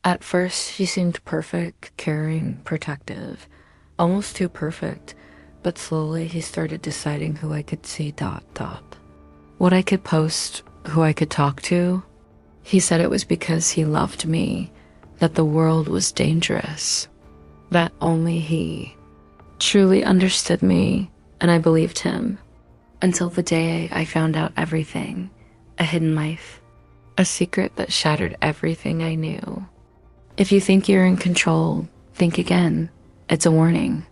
At first, she seemed perfect, caring, protective, almost too perfect, but slowly he started deciding who I could see dot dot. What I could post, who I could talk to. He said it was because he loved me, that the world was dangerous, that only he truly understood me, and I believed him. Until the day I found out everything, a hidden life, a secret that shattered everything I knew. If you think you're in control, think again. It's a warning.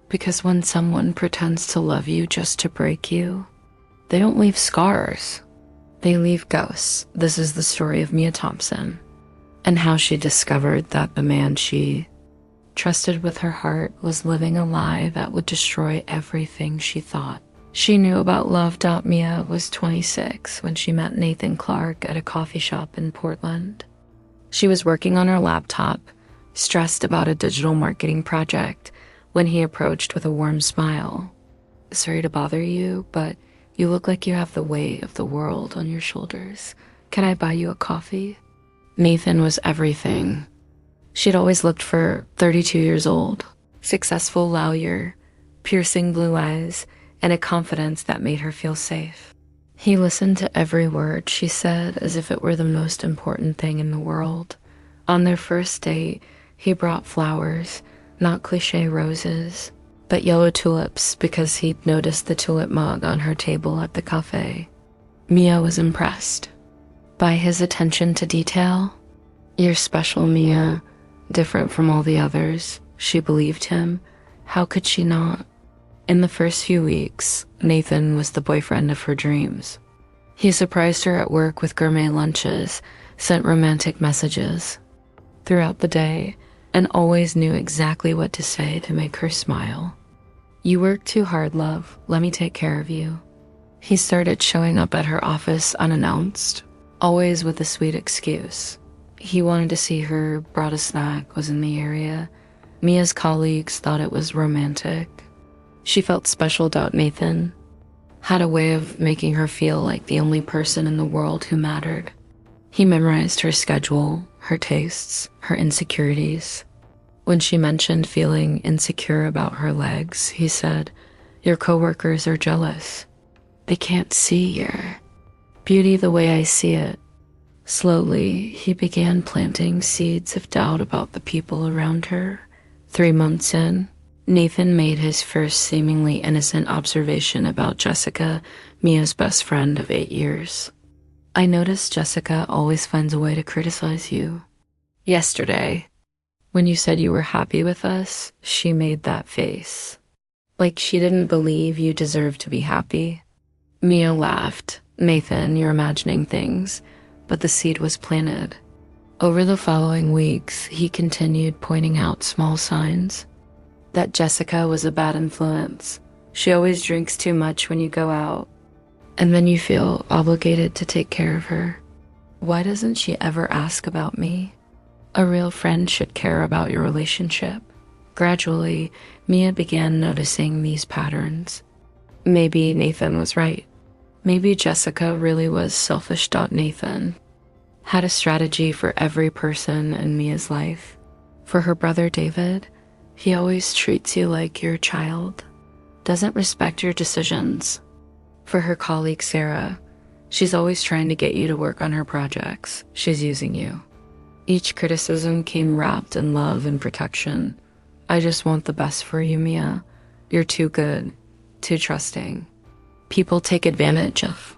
Because when someone pretends to love you just to break you, they don't leave scars. They leave ghosts. This is the story of Mia Thompson and how she discovered that the man she trusted with her heart was living a lie that would destroy everything she thought. She knew about love. Mia was 26 when she met Nathan Clark at a coffee shop in Portland. She was working on her laptop, stressed about a digital marketing project, when he approached with a warm smile. "Sorry to bother you, but you look like you have the weight of the world on your shoulders. Can I buy you a coffee?" Nathan was everything. She'd always looked for 32 years old, successful lawyer, piercing blue eyes, and a confidence that made her feel safe. He listened to every word she said as if it were the most important thing in the world. On their first date, he brought flowers, not cliché roses, but yellow tulips because he'd noticed the tulip mug on her table at the cafe. Mia was impressed by his attention to detail. "You're special, Mia, different from all the others." She believed him. How could she not? In the first few weeks, Nathan was the boyfriend of her dreams. He surprised her at work with gourmet lunches, sent romantic messages throughout the day, and always knew exactly what to say to make her smile. "You work too hard, love. Let me take care of you." He started showing up at her office unannounced, always with a sweet excuse. He wanted to see her, brought a snack, was in the area. Mia's colleagues thought it was romantic. She felt special. Nathan had a way of making her feel like the only person in the world who mattered. He memorized her schedule, her tastes, her insecurities. When she mentioned feeling insecure about her legs, he said, "Your coworkers are jealous. They can't see your beauty the way I see it." Slowly, he began planting seeds of doubt about the people around her. 3 months in, Nathan made his first seemingly innocent observation about Jessica, Mia's best friend of 8 years. "I noticed Jessica always finds a way to criticize you. Yesterday, when you said you were happy with us, she made that face. Like she didn't believe you deserved to be happy." Mia laughed. "Nathan, you're imagining things," but the seed was planted. Over the following weeks, he continued pointing out small signs that Jessica was a bad influence. "She always drinks too much when you go out, and then you feel obligated to take care of her. Why doesn't she ever ask about me? A real friend should care about your relationship." Gradually, Mia began noticing these patterns. Maybe Nathan was right. Maybe Jessica really was selfish. Nathan had a strategy for every person in Mia's life. For her brother David, he always treats you like your child, doesn't respect your decisions. For her colleague Sarah, she's always trying to get you to work on her projects. She's using you. Each criticism came wrapped in love and protection. "I just want the best for you, Mia. You're too good, too trusting." People take advantage of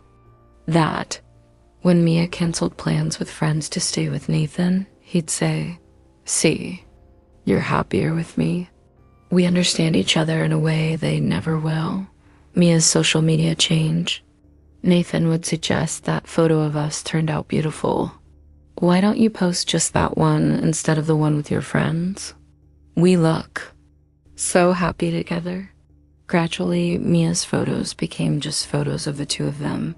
that. When Mia canceled plans with friends to stay with Nathan, he'd say, "See, you're happier with me. We understand each other in a way they never will." Mia's social media change. Nathan would suggest that photo of us turned out beautiful. "Why don't you post just that one instead of the one with your friends? We look so happy together." Gradually, Mia's photos became just photos of the two of them.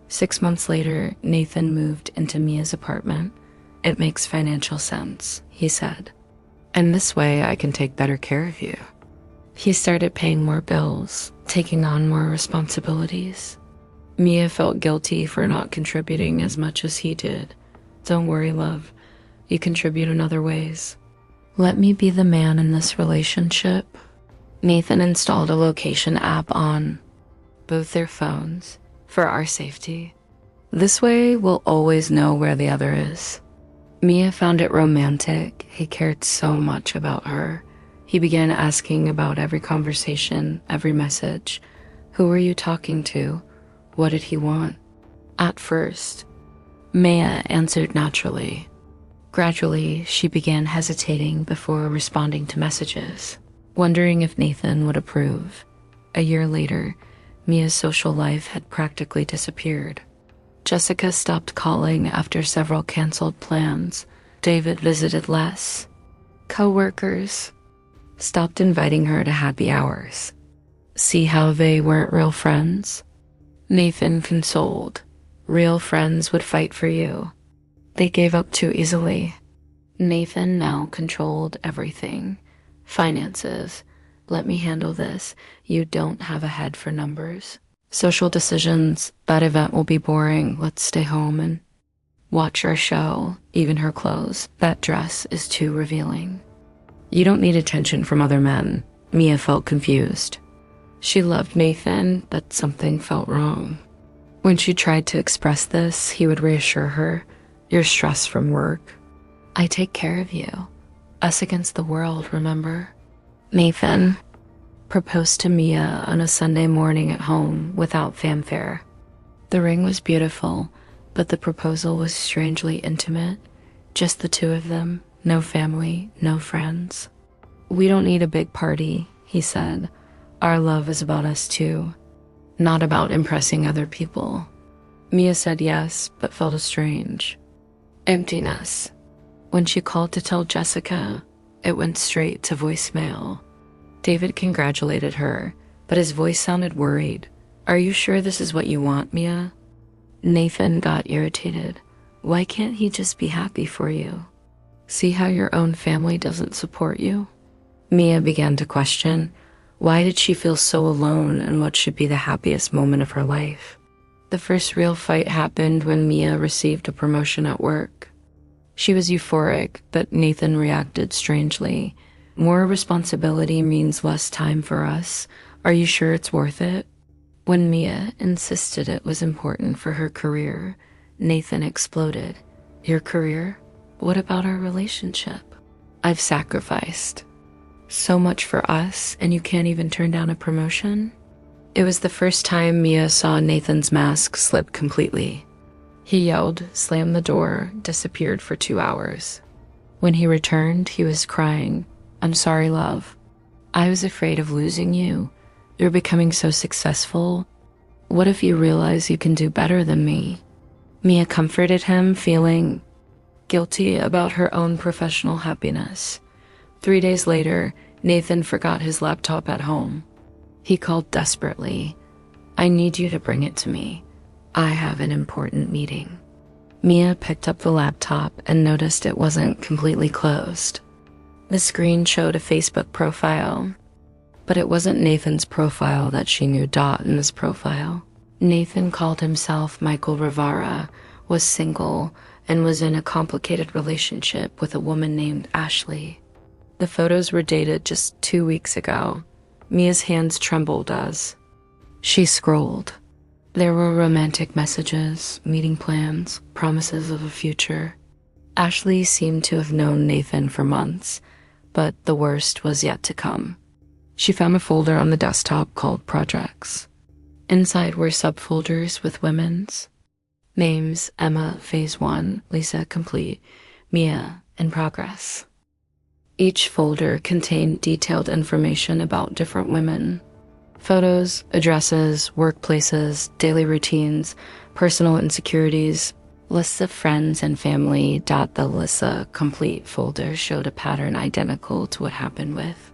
6 months later, Nathan moved into Mia's apartment. "It makes financial sense," he said. "And this way I can take better care of you." He started paying more bills, taking on more responsibilities. Mia felt guilty for not contributing as much as he did. "Don't worry, love. You contribute in other ways. Let me be the man in this relationship. Nathan installed a location app on both their phones for our safety. This way, we'll always know where the other is. Mia found it romantic. He cared so much about her. He began asking about every conversation, every message. Who were you talking to? What did he want? At first, Mia answered naturally. Gradually, she began hesitating before responding to messages, wondering if Nathan would approve. A year later, Mia's social life had practically disappeared. Jessica stopped calling after several canceled plans. David visited less. Co-workers stopped inviting her to happy hours. See how they weren't real friends? Nathan consoled. Real friends would fight for you. They gave up too easily. Nathan now controlled everything. Finances. Let me handle this. You don't have a head for numbers. Social decisions. That event will be boring. Let's stay home and watch our show. Even her clothes. That dress is too revealing. You don't need attention from other men. Mia felt confused. She loved Nathan, but something felt wrong. When she tried to express this, he would reassure her, "You're stressed from work. I take care of you. Us against the world, remember?" Nathan proposed to Mia on a Sunday morning at home without fanfare. The ring was beautiful, but the proposal was strangely intimate. Just the two of them, no family, no friends. "We don't need a big party," he said. "Our love is about us too, not about impressing other people." Mia said yes, but felt estranged. Emptiness. When she called to tell Jessica, it went straight to voicemail. David congratulated her, but his voice sounded worried. "Are you sure this is what you want, Mia?" Nathan got irritated. Why can't he just be happy for you? See how your own family doesn't support you? Mia began to question, why did she feel so alone in what should be the happiest moment of her life? The first real fight happened when Mia received a promotion at work. She was euphoric, but Nathan reacted strangely. More responsibility means less time for us. Are you sure it's worth it? When Mia insisted it was important for her career, Nathan exploded. Your career? What about our relationship? I've sacrificed so much for us, and you can't even turn down a promotion? It was the first time Mia saw Nathan's mask slip completely. He yelled, slammed the door, disappeared for 2 hours. When he returned, he was crying. I'm sorry, love. I was afraid of losing you. You're becoming so successful. What if you realize you can do better than me? Mia comforted him, feeling guilty about her own professional happiness. 3 days later, Nathan forgot his laptop at home. He called desperately. I need you to bring it to me. I have an important meeting. Mia picked up the laptop and noticed it wasn't completely closed. The screen showed a Facebook profile, but it wasn't Nathan's profile that she knew. In his profile, Nathan called himself Michael Rivara, was single, and was in a complicated relationship with a woman named Ashley. The photos were dated just 2 weeks ago. Mia's hands trembled as she scrolled. There were romantic messages, meeting plans, promises of a future. Ashley seemed to have known Nathan for months, but the worst was yet to come. She found a folder on the desktop called Projects. Inside were subfolders with women's names: Emma, Phase 1, Lisa, Complete, Mia, in Progress. Each folder contained detailed information about different women. Photos, addresses, workplaces, daily routines, personal insecurities, lists of friends and family. The Lisa Complete folder showed a pattern identical to what happened with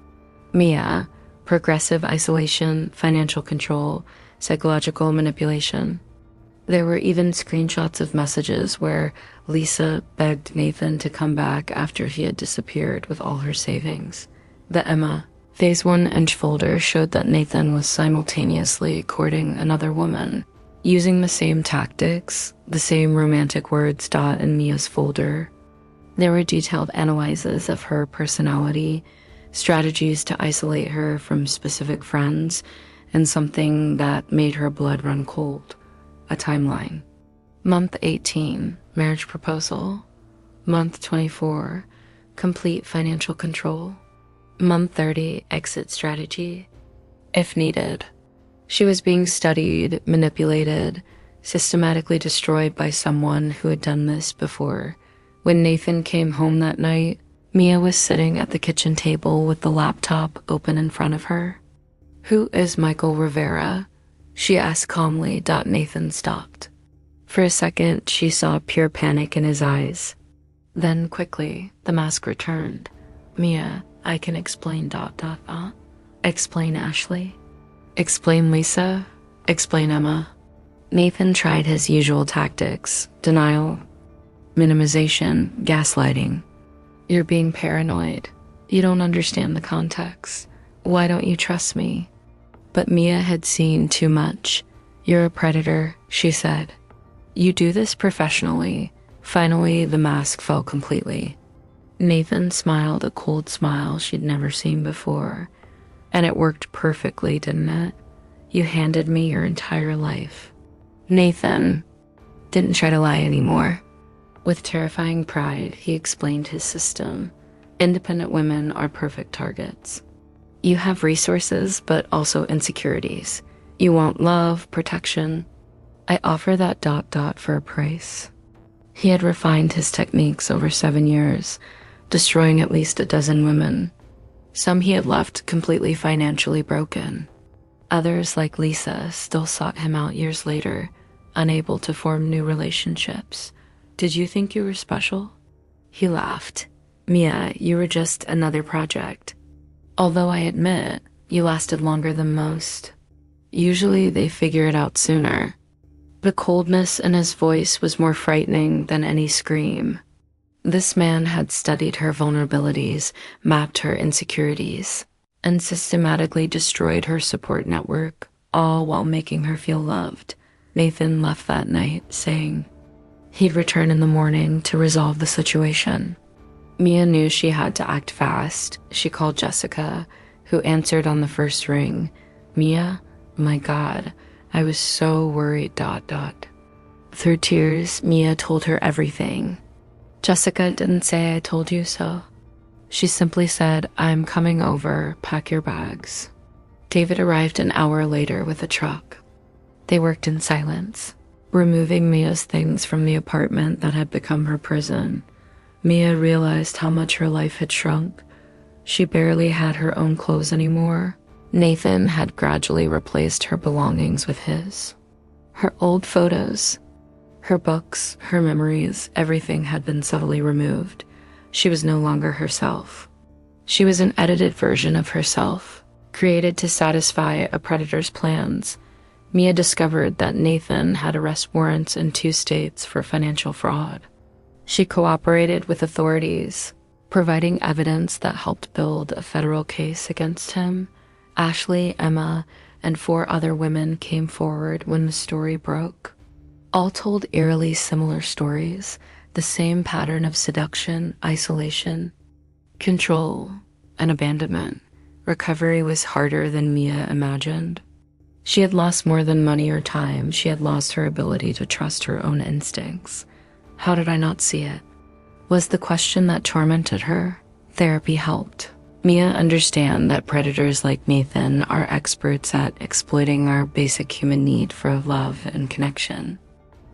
Mia: progressive isolation, financial control, psychological manipulation. There were even screenshots of messages where Lisa begged Nathan to come back after he had disappeared with all her savings. The Emma Phase 1 inch folder showed that Nathan was simultaneously courting another woman, using the same tactics, the same romantic words. In Mia's folder, There were detailed analyses of her personality, strategies to isolate her from specific friends, and something that made her blood run cold, a timeline. Month 18, marriage proposal. Month 24, complete financial control. Month 30, exit strategy, if needed. She was being studied, manipulated, systematically destroyed by someone who had done this before. When Nathan came home that night, Mia was sitting at the kitchen table with the laptop open in front of her. "Who is Michael Rivera?" she asked calmly. Nathan stopped. For a second, she saw pure panic in his eyes. Then quickly, the mask returned. "Mia, I can explain ... Explain Ashley. Explain Lisa. Explain Emma." Nathan tried his usual tactics: denial, minimization, gaslighting. "You're being paranoid. You don't understand the context. Why don't you trust me?" But Mia had seen too much. "You're a predator," she said. "You do this professionally." Finally, the mask fell completely. Nathan smiled a cold smile she'd never seen before. "And it worked perfectly, didn't it? You handed me your entire life." Nathan didn't try to lie anymore. With terrifying pride, he explained his system. "Independent women are perfect targets. You have resources, but also insecurities. You want love, protection. I offer that ... for a price." He had refined his techniques over 7 years, destroying at least a dozen women. Some he had left completely financially broken. Others, like Lisa, still sought him out years later, unable to form new relationships. "Did you think you were special?" He laughed. "Mia, you were just another project. Although I admit, you lasted longer than most. Usually they figure it out sooner." The coldness in his voice was more frightening than any scream. This man had studied her vulnerabilities, mapped her insecurities, and systematically destroyed her support network, all while making her feel loved. Nathan left that night, saying he'd return in the morning to resolve the situation. Mia knew she had to act fast. She called Jessica, who answered on the first ring. "Mia, my God, I was so worried ... Through tears, Mia told her everything. Jessica didn't say "I told you so." She simply said, "I'm coming over, pack your bags." David arrived an hour later with a truck. They worked in silence, removing Mia's things from the apartment that had become her prison. Mia realized how much her life had shrunk. She barely had her own clothes anymore. Nathan had gradually replaced her belongings with his. Her old photos, her books, her memories, everything had been subtly removed. She was no longer herself. She was an edited version of herself, created to satisfy a predator's plans. Mia discovered that Nathan had arrest warrants in 2 states for financial fraud. She cooperated with authorities, providing evidence that helped build a federal case against him. Ashley, Emma, and 4 other women came forward when the story broke. All told eerily similar stories, the same pattern of seduction, isolation, control, and abandonment. Recovery was harder than Mia imagined. She had lost more than money or time. She had lost her ability to trust her own instincts. How did I not see it? Was the question that tormented her. Therapy helped. Mia understand that predators like Nathan are experts at exploiting our basic human need for love and connection.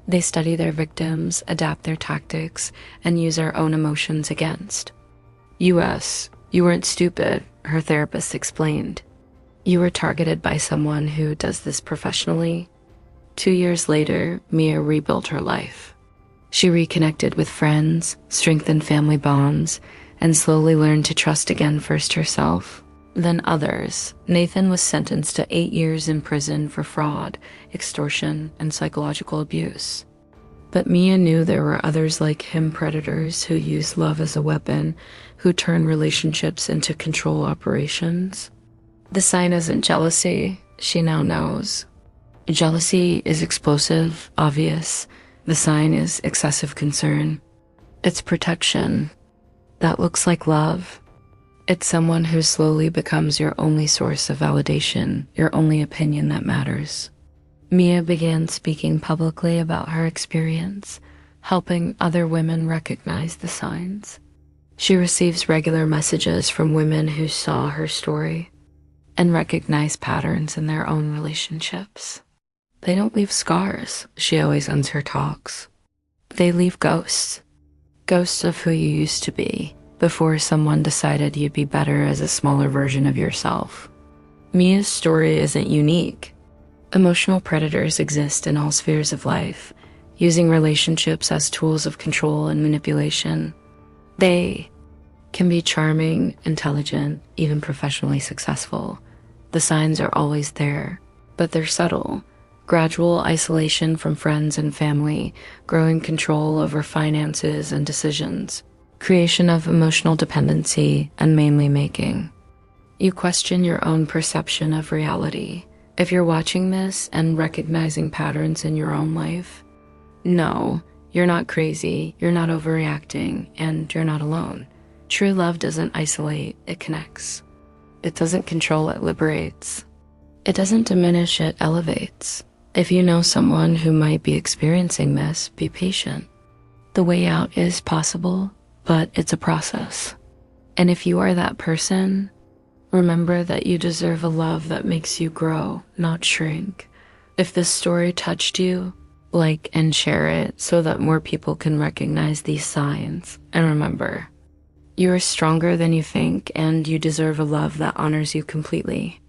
They study their victims, adapt their tactics, and use our own emotions against. "U.S., you weren't stupid," her therapist explained. "You were targeted by someone who does this professionally." 2 years later, Mia rebuilt her life. She reconnected with friends, strengthened family bonds, and slowly learned to trust again, first herself, then others. Nathan was sentenced to 8 years in prison for fraud, extortion, and psychological abuse. But Mia knew there were others like him, predators who use love as a weapon, who turn relationships into control operations. The sign isn't jealousy, she now knows. Jealousy is explosive, obvious. The sign is excessive concern. It's protection. That looks like love. It's someone who slowly becomes your only source of validation, your only opinion that matters. Mia began speaking publicly about her experience, helping other women recognize the signs. She receives regular messages from women who saw her story and recognize patterns in their own relationships. They don't leave scars, she always ends her talks. They leave ghosts. Ghosts of who you used to be before someone decided you'd be better as a smaller version of yourself. Mia's story isn't unique. Emotional predators exist in all spheres of life, using relationships as tools of control and manipulation. They can be charming, intelligent, even professionally successful. The signs are always there, but they're subtle. Gradual isolation from friends and family, growing control over finances and decisions, creation of emotional dependency, and mainly making. You question your own perception of reality. If you're watching this and recognizing patterns in your own life, no, you're not crazy, you're not overreacting, and you're not alone. True love doesn't isolate, it connects. It doesn't control, it liberates. It doesn't diminish, it elevates. If you know someone who might be experiencing this, be patient. The way out is possible, but it's a process. And if you are that person, remember that you deserve a love that makes you grow, not shrink. If this story touched you, like and share it so that more people can recognize these signs. And remember, you are stronger than you think, and you deserve a love that honors you completely.